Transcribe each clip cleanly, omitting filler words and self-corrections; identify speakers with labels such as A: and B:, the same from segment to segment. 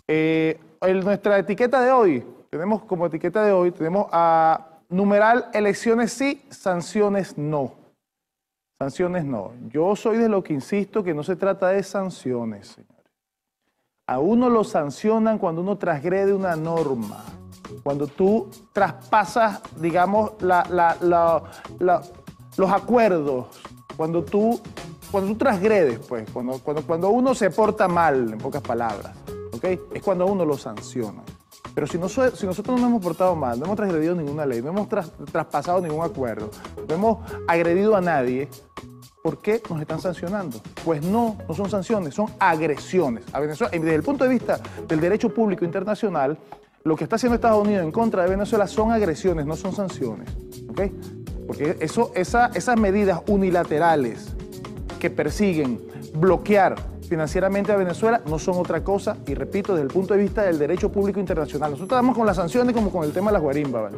A: Nuestra etiqueta de hoy, tenemos a numeral elecciones sí, sanciones no. Sanciones no. Yo soy de lo que insisto que no se trata de sanciones, señores. A uno lo sancionan cuando uno transgrede una norma, cuando tú traspasas, digamos, los acuerdos, cuando tú transgredes, pues, cuando uno se porta mal, en pocas palabras, ¿ok? Es cuando a uno lo sancionan. Pero si nosotros no nos hemos portado mal, no hemos transgredido ninguna ley, no hemos traspasado ningún acuerdo, no hemos agredido a nadie, ¿por qué nos están sancionando? Pues no son sanciones, son agresiones. A Venezuela, desde el punto de vista del derecho público internacional, lo que está haciendo Estados Unidos en contra de Venezuela son agresiones, no son sanciones, ¿ok? Porque esas medidas unilaterales que persiguen bloquear financieramente a Venezuela no son otra cosa, y repito, desde el punto de vista del derecho público internacional. Nosotros estamos con las sanciones como con el tema de las guarimbas, ¿vale?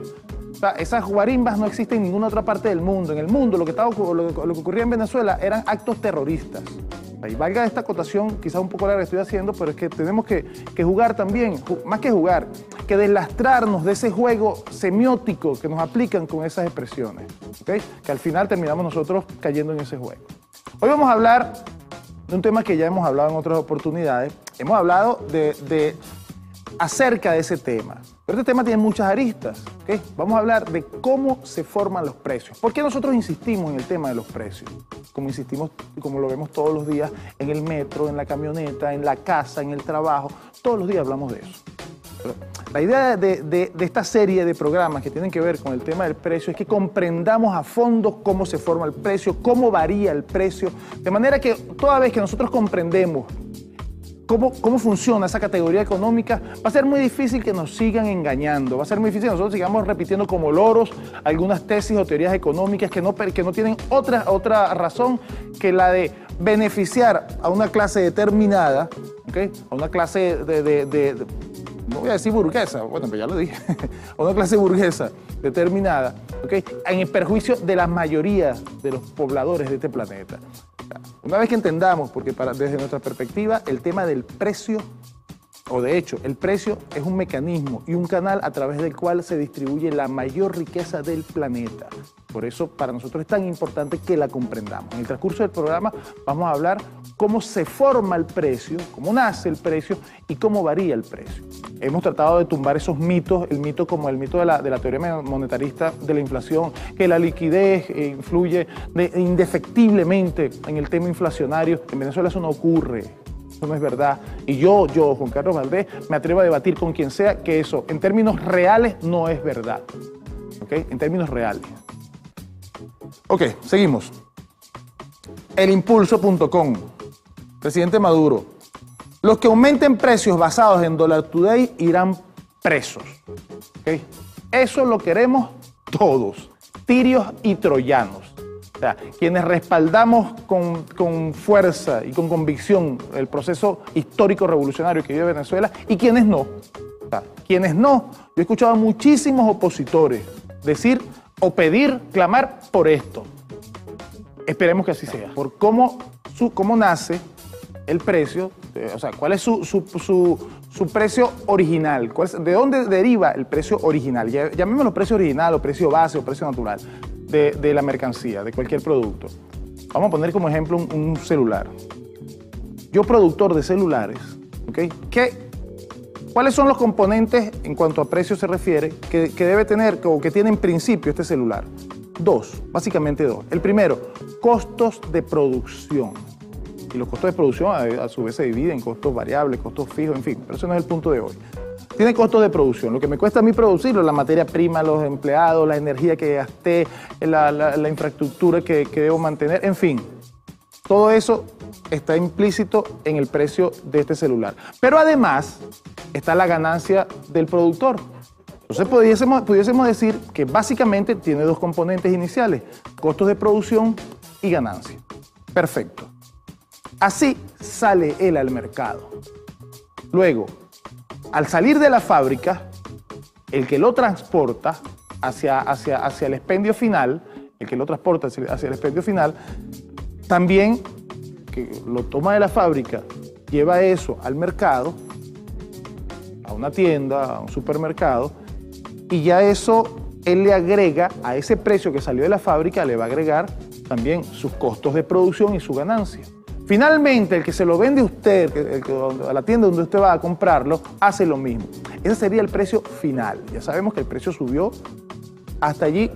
A: O sea, esas guarimbas no existen en ninguna otra parte del mundo. En el mundo lo que ocurría en Venezuela eran actos terroristas. Y valga esta acotación, quizás un poco larga que estoy haciendo, pero es que tenemos que jugar también, más que jugar, que deslastrarnos de ese juego semiótico que nos aplican con esas expresiones, ¿okay? Que al final terminamos nosotros cayendo en ese juego. Hoy vamos a hablar de un tema que ya hemos hablado en otras oportunidades. Hemos hablado acerca de ese tema. Pero este tema tiene muchas aristas, ¿okay? Vamos a hablar de cómo se forman los precios. ¿Por qué nosotros insistimos en el tema de los precios? Como insistimos, como lo vemos todos los días en el metro, en la camioneta, en la casa, en el trabajo. Todos los días hablamos de eso. Pero la idea de esta serie de programas que tienen que ver con el tema del precio es que comprendamos a fondo cómo se forma el precio, cómo varía el precio, de manera que toda vez que nosotros comprendemos cómo funciona esa categoría económica, va a ser muy difícil que nos sigan engañando, va a ser muy difícil que nosotros sigamos repitiendo como loros algunas tesis o teorías económicas que no tienen otra razón que la de beneficiar a una clase determinada, ¿okay? A una clase no voy a decir burguesa, bueno, pues ya lo dije, a una clase burguesa determinada, ¿okay? En el perjuicio de la mayoría de los pobladores de este planeta. Una vez que entendamos, porque desde nuestra perspectiva, el tema del precio, o de hecho, el precio es un mecanismo y un canal a través del cual se distribuye la mayor riqueza del planeta. Por eso, para nosotros es tan importante que la comprendamos. En el transcurso del programa vamos a hablar cómo se forma el precio, cómo nace el precio y cómo varía el precio. Hemos tratado de tumbar esos mitos, el mito como el mito de la teoría monetarista de la inflación, que la liquidez influye indefectiblemente en el tema inflacionario. En Venezuela eso no ocurre. Eso no es verdad. Y yo, Juan Carlos Valdés, me atrevo a debatir con quien sea que eso, en términos reales, no es verdad. ¿Ok? En términos reales. Ok, seguimos. Elimpulso.com. Presidente Maduro. Los que aumenten precios basados en Dollar Today irán presos. ¿Ok? Eso lo queremos todos. Tirios y troyanos. O sea, quienes respaldamos con fuerza y con convicción el proceso histórico revolucionario que vive Venezuela y quienes no. O sea, quienes no. Yo he escuchado a muchísimos opositores decir o pedir, clamar por esto. Esperemos que así sea. Por cómo nace el precio, o sea, cuál es su precio original, de dónde deriva el precio original. Llamémoslo precio original o precio base o precio natural de la mercancía, de cualquier producto. Vamos a poner como ejemplo un celular. Yo, productor de celulares, ¿okay? ¿Cuáles son los componentes en cuanto a precio se refiere que debe tener o que tiene en principio este celular? Básicamente dos. El primero, costos de producción. Y los costos de producción a su vez se dividen en costos variables, costos fijos, en fin, pero ese no es el punto de hoy. Tiene costos de producción, lo que me cuesta a mí producirlo, la materia prima, los empleados, la energía que gasté, la infraestructura que debo mantener, en fin. Todo eso está implícito en el precio de este celular. Pero además está la ganancia del productor. Entonces pudiésemos decir que básicamente tiene dos componentes iniciales, costos de producción y ganancia. Perfecto. Así sale él al mercado. Luego, al salir de la fábrica, el que lo transporta hacia el expendio final, también que lo toma de la fábrica, lleva eso al mercado, una tienda, a un supermercado, y ya eso él le agrega a ese precio que salió de la fábrica, le va a agregar también sus costos de producción y su ganancia. Finalmente, el que se lo vende a usted, a la tienda donde usted va a comprarlo, hace lo mismo. Ese sería el precio final. Ya sabemos que el precio subió hasta allí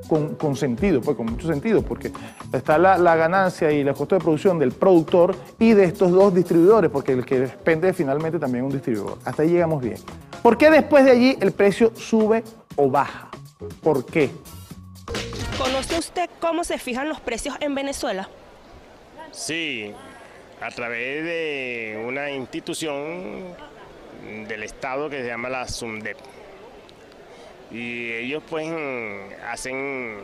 A: con sentido, pues con mucho sentido, porque está la ganancia y el costo de producción del productor y de estos dos distribuidores, porque el que depende finalmente también es un distribuidor. Hasta ahí llegamos bien. ¿Por qué después de allí el precio sube o baja? ¿Por qué?
B: ¿Conoce usted cómo se fijan los precios en Venezuela?
C: Sí, a través de una institución del Estado que se llama la SUNDEP. Y ellos pues hacen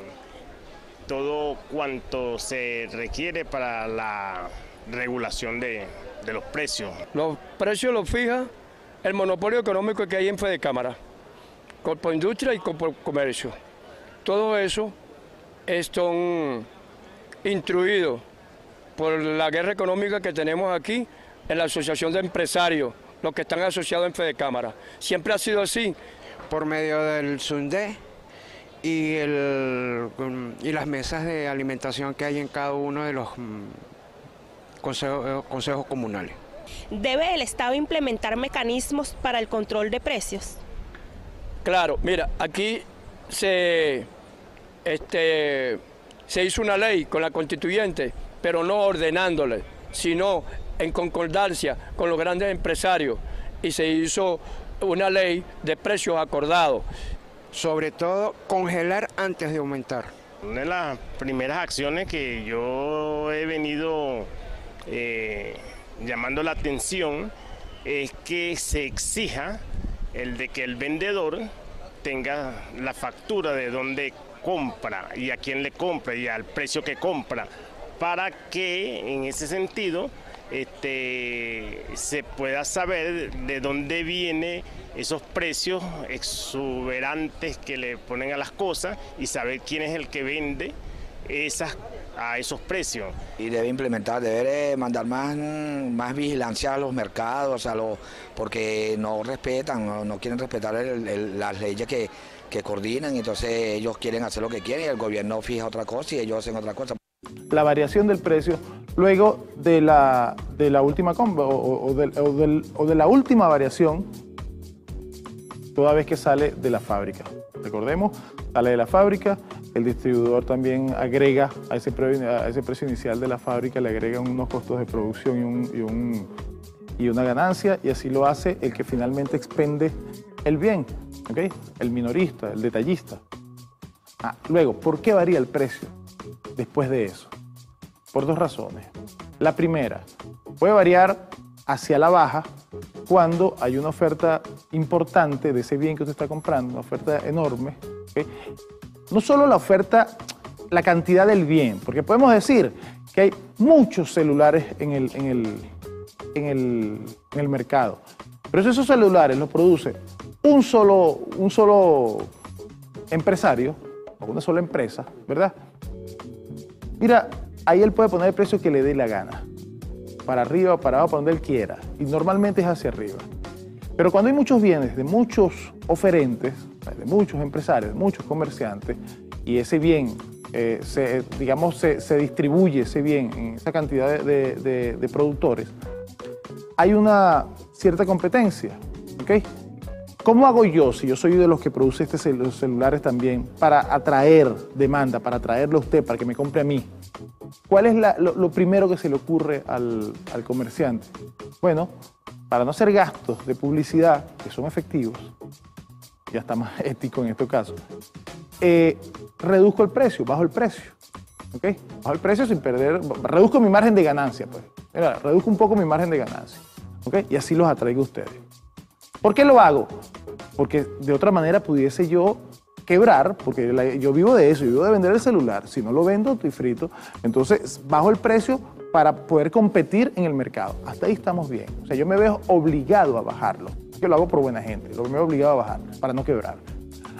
C: todo cuanto se requiere para la regulación de los precios.
D: Los precios los fija el monopolio económico que hay en Fedecámara, Corpoindustria y Comercio. Todo eso son instruidos por la guerra económica que tenemos aquí en la Asociación de Empresarios, los que están asociados en Fedecámara. Siempre ha sido así.
E: Por medio del SUNDE y las mesas de alimentación que hay en cada uno de los consejos comunales.
B: ¿Debe el Estado implementar mecanismos para el control de precios?
D: Claro, mira, aquí se hizo una ley con la constituyente, pero no ordenándole, sino en concordancia con los grandes empresarios, y se hizo una ley de precios acordados.
E: Sobre todo, congelar antes de aumentar.
C: Una de las primeras acciones que yo he venido llamando la atención es que se exija el de que el vendedor tenga la factura de dónde compra y a quién le compra y al precio que compra, para que en ese sentido se pueda saber de dónde vienen esos precios exuberantes que le ponen a las cosas y saber quién es el que vende a esos precios.
F: Y debe implementar, debe mandar más vigilancia a los mercados, porque no respetan, no quieren respetar las leyes que coordinan, entonces ellos quieren hacer lo que quieren y el gobierno fija otra cosa y ellos hacen otra cosa.
A: La variación del precio luego de la última compra o de la última variación toda vez que sale de la fábrica. Recordemos, sale de la fábrica, el distribuidor también agrega a ese precio inicial de la fábrica, le agrega unos costos de producción y una ganancia, y así lo hace el que finalmente expende el bien, ¿okay? El minorista, el detallista. Luego, ¿por qué varía el precio después de eso? Por dos razones. La primera, puede variar hacia la baja cuando hay una oferta importante de ese bien que usted está comprando, una oferta enorme, ¿okay? No solo la oferta, la cantidad del bien, porque podemos decir que hay muchos celulares en el mercado, pero si esos celulares los produce un solo empresario o una sola empresa, ¿verdad? Mira, ahí él puede poner el precio que le dé la gana, para arriba, para abajo, para donde él quiera, y normalmente es hacia arriba. Pero cuando hay muchos bienes de muchos oferentes, de muchos empresarios, de muchos comerciantes, y ese bien, se distribuye ese bien en esa cantidad de productores, hay una cierta competencia, ¿ok? ¿Cómo hago yo, si yo soy de los que produce los celulares también, para atraer demanda, para atraerlo a usted, para que me compre a mí? ¿Cuál es lo primero que se le ocurre al comerciante? Bueno, para no hacer gastos de publicidad, que son efectivos, ya está más ético en este caso, reduzco el precio, bajo el precio, ¿ok? Bajo el precio sin perder, reduzco mi margen de ganancia, pues. Mira, reduzco un poco mi margen de ganancia, ¿ok? Y así los atraigo a ustedes. ¿Por qué lo hago? Porque de otra manera pudiese yo quebrar, porque yo vivo de eso, yo vivo de vender el celular. Si no lo vendo, estoy frito. Entonces, bajo el precio para poder competir en el mercado. Hasta ahí estamos bien. O sea, yo me veo obligado a bajarlo. Que lo hago por buena gente, me veo obligado a bajar para no quebrar.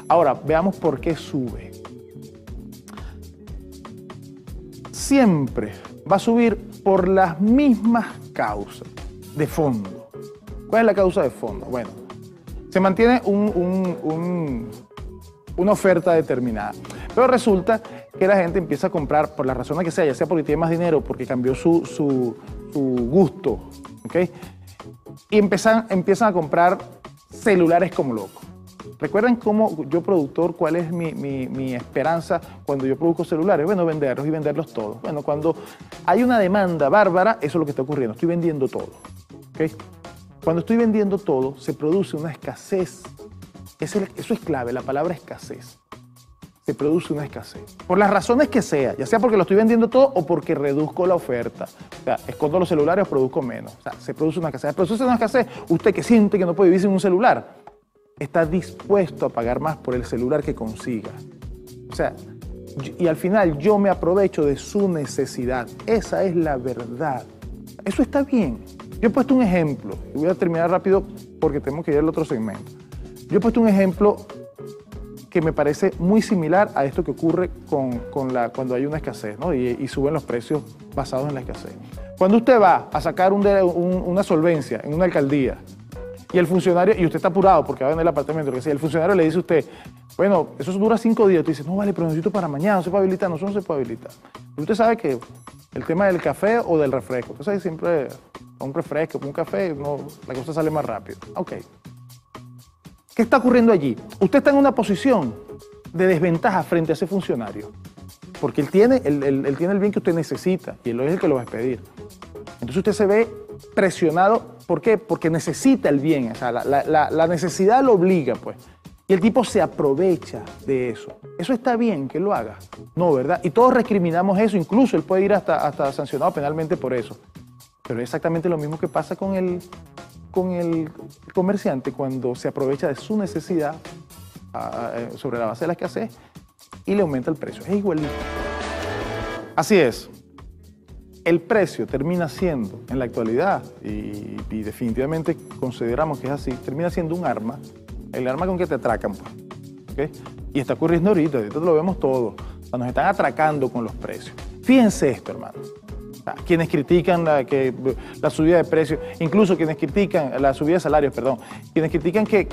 A: Ahora, veamos por qué sube. Siempre va a subir por las mismas causas de fondo. ¿Cuál es la causa de fondo? Bueno, Se mantiene una oferta determinada. Pero resulta que la gente empieza a comprar, por la razón que sea, ya sea porque tiene más dinero, porque cambió su gusto, ¿ok? Y empiezan a comprar celulares como locos. ¿Recuerdan cómo yo, productor, cuál es mi esperanza cuando yo produzco celulares? Bueno, venderlos y venderlos todos. Bueno, cuando hay una demanda bárbara, eso es lo que está ocurriendo. Estoy vendiendo todo, ¿ok? Cuando estoy vendiendo todo, se produce una escasez. Eso es clave, la palabra escasez. Se produce una escasez. Por las razones que sea, ya sea porque lo estoy vendiendo todo o porque reduzco la oferta. O sea, escondo los celulares o produzco menos. O sea, se produce una escasez. Se produce una escasez. Usted que siente que no puede vivir sin un celular, está dispuesto a pagar más por el celular que consiga. O sea, y al final yo me aprovecho de su necesidad. Esa es la verdad. Eso está bien. Yo he puesto un ejemplo, y voy a terminar rápido porque tenemos que ir al otro segmento. Yo he puesto un ejemplo que me parece muy similar a esto que ocurre cuando hay una escasez, ¿no? y suben los precios basados en la escasez. Cuando usted va a sacar una solvencia en una alcaldía y el funcionario, y usted está apurado porque va a vender el apartamento, que sea, el funcionario le dice a usted, bueno, eso dura 5 días, usted dice, no vale, pero necesito para mañana, no se puede habilitar, no, eso no se puede habilitar. Y usted sabe que el tema del café o del refresco, usted sabe siempre un refresco, un café, no, la cosa sale más rápido. Ok. ¿Qué está ocurriendo allí? Usted está en una posición de desventaja frente a ese funcionario, porque él tiene el bien que usted necesita y él es el que lo va a expedir. Entonces usted se ve presionado, ¿por qué? Porque necesita el bien, o sea, la necesidad lo obliga, pues. Y el tipo se aprovecha de eso. ¿Eso está bien que lo haga? No, ¿verdad? Y todos recriminamos eso, incluso él puede ir hasta sancionado penalmente por eso. Pero es exactamente lo mismo que pasa con el comerciante cuando se aprovecha de su necesidad sobre la base de la escasez y le aumenta el precio. Es igualito. Así es. El precio termina siendo, en la actualidad, y definitivamente consideramos que es así, termina siendo un arma, el arma con que te atracan, pues. ¿Okay? Y está ocurriendo ahorita lo vemos todo. O sea, nos están atracando con los precios. Fíjense esto, hermano. Quienes critican la subida de precios, incluso quienes critican la subida de salarios, perdón, quienes critican que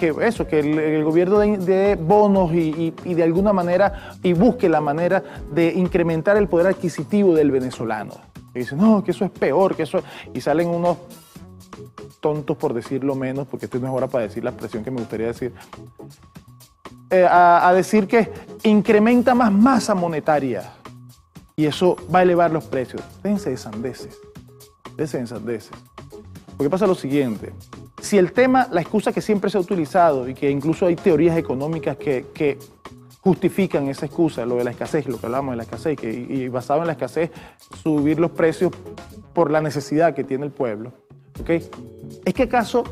A: el gobierno de bonos y de alguna manera y busque la manera de incrementar el poder adquisitivo del venezolano. Y dicen, no, que eso es peor, que eso... Y salen unos tontos, por decirlo menos, porque esto no es hora para decir la expresión que me gustaría decir, a decir que incrementa más masa monetaria. Y eso va a elevar los precios. Déjense de sandeces. Déjense de sandeces. Porque pasa lo siguiente. Si el tema, la excusa que siempre se ha utilizado y que incluso hay teorías económicas que justifican esa excusa, lo de la escasez, lo que hablamos de la escasez, y basado en la escasez, subir los precios por la necesidad que tiene el pueblo. ¿Okay? ¿Es que acaso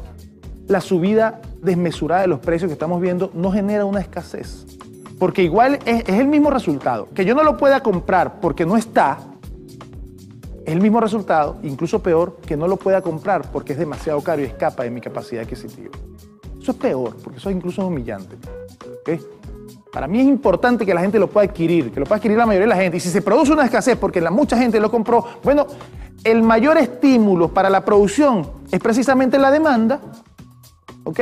A: la subida desmesurada de los precios que estamos viendo no genera una escasez? Porque igual es el mismo resultado. Que yo no lo pueda comprar porque no está, es el mismo resultado, incluso peor, que no lo pueda comprar porque es demasiado caro y escapa de mi capacidad adquisitiva. Eso es peor, porque eso es incluso humillante. ¿Okay? Para mí es importante que la gente lo pueda adquirir, que lo pueda adquirir la mayoría de la gente. Y si se produce una escasez porque mucha gente lo compró, bueno, el mayor estímulo para la producción es precisamente la demanda. ¿Ok?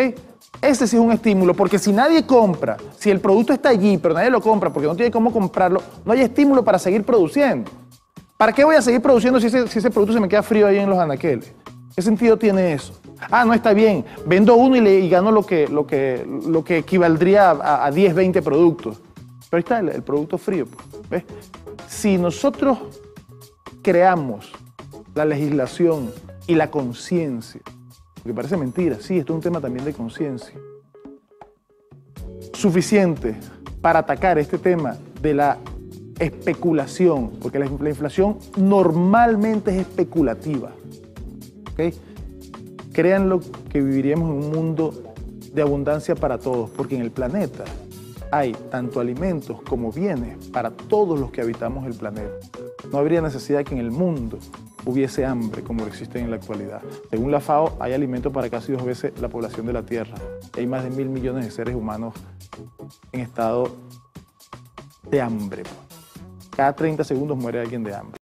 A: Ese sí es un estímulo, porque si nadie compra, si el producto está allí, pero nadie lo compra porque no tiene cómo comprarlo, no hay estímulo para seguir produciendo. ¿Para qué voy a seguir produciendo si ese producto se me queda frío ahí en los anaqueles? ¿Qué sentido tiene eso? Ah, no, está bien, vendo uno y gano lo que equivaldría a 10, 20 productos. Pero ahí está el producto frío. ¿Ves? Si nosotros creamos la legislación y la conciencia, porque parece mentira, sí, esto es un tema también de conciencia, suficiente para atacar este tema de la especulación, porque la inflación normalmente es especulativa. ¿Okay? Créanlo que viviríamos en un mundo de abundancia para todos, porque en el planeta hay tanto alimentos como bienes para todos los que habitamos el planeta. No habría necesidad de que en el mundo hubiese hambre como lo existe en la actualidad. Según la FAO, hay alimento para casi 2 veces la población de la Tierra. Hay más de 1.000 millones de seres humanos en estado de hambre. Cada 30 segundos muere alguien de hambre.